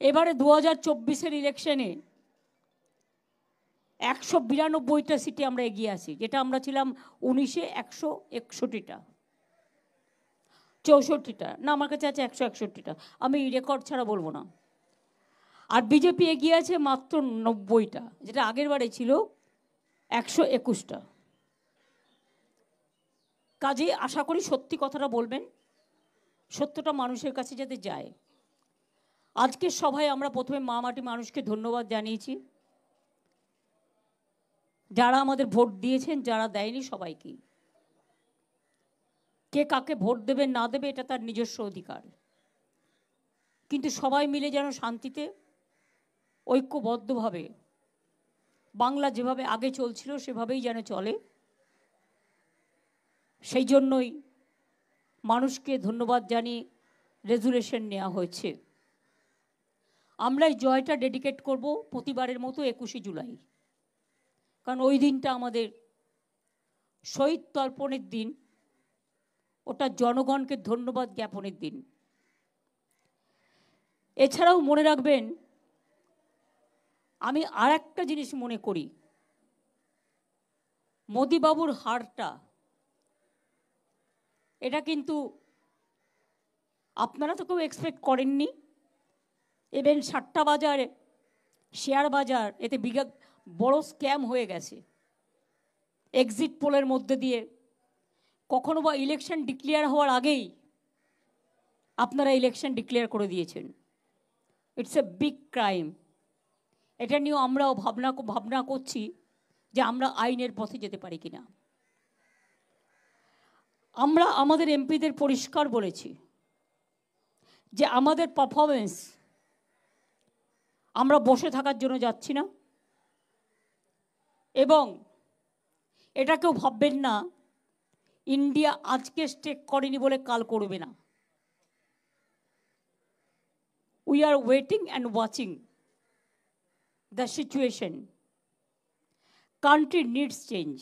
এবারে 2024-এর ইলেকশনে 192টা সিটে আমরা এগিয়ে আসি, যেটা আমরা ছিলাম 19-এ 161টা, 64টা না, আমার কাছে আছে 161টা, আমি রেকর্ড ছাড়া বলবো না। আর বিজেপি এগিয়ে আছে মাত্র 90টা, যেটা আগের বারে ছিল 121টা। কাজে আশা করি সত্যি কথাটা বলবেন, সত্যটা মানুষের কাছে যাতে যায়। আজকের সভায় আমরা প্রথমে মা মাটি মানুষকে ধন্যবাদ জানিয়েছি, যারা আমাদের ভোট দিয়েছেন, যারা দেয়নি সবাইকে। কে কাকে ভোট দেবে না দেবে এটা তার নিজস্ব অধিকার, কিন্তু সবাই মিলে যেন শান্তিতে ঐক্যবদ্ধভাবে বাংলা যেভাবে আগে চলছিল সেভাবেই যেন চলে, সেই জন্যই মানুষকে ধন্যবাদ জানিয়ে রেজুলেশন নেওয়া হয়েছে। আমরা এই জয়টা ডেডিকেট করব প্রতিবারের মতো 21শে জুলাই, কারণ ওই দিনটা আমাদের শহীদ তর্পণের দিন, ওটা জনগণকে ধন্যবাদ জ্ঞাপনের দিন। এছাড়াও মনে রাখবেন, আমি আর একটা জিনিস মনে করি, মোদিবাবুর হারটা এটা কিন্তু আপনারা তো কেউ এক্সপেক্ট করেননি। ইভেন সাট্টা বাজার, শেয়ার বাজার, এতে বড় স্ক্যাম হয়ে গেছে। এক্সিট পোলের মধ্যে দিয়ে কখনো বা ইলেকশন ডিক্লেয়ার হওয়ার আগেই আপনারা ইলেকশন ডিক্লেয়ার করে দিয়েছেন। It's a big crime. এটা নিয়েও আমরাও ভাবনা করছি যে আমরা আইনের পথে যেতে পারি কিনা। আমরা আমাদের এমপিদের পরিষ্কার বলেছি যে আমাদের পারফরমেন্স, আমরা বসে থাকার জন্য যাচ্ছি না, এবং এটা কেউ ভাববেন না ইন্ডিয়া আজকে স্টেক করেনি বলে কাল করবে না। We are waiting and watching the situation. Country needs change.